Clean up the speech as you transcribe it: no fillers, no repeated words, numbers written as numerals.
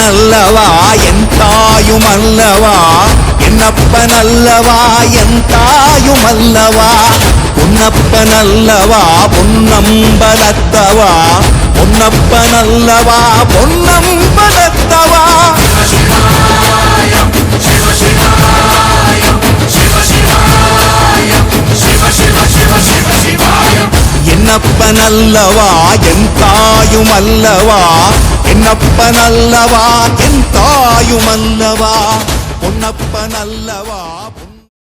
பொன்னப்பனல்லவா என் தாயுமல்லவா என்னப்பனல்லவா என் தாயுமல்லவா பொன்னப்பனல்லவா பொன்னம்பலத்தவா பொன்னப்பனல்லவா பொன்னம்பலத்தவா என்னப்பனல்லவா என் தாயுமல்லவா என்னப்பனல்லவா என் தாயுமல்லவா பொன்னப்பனல்லவா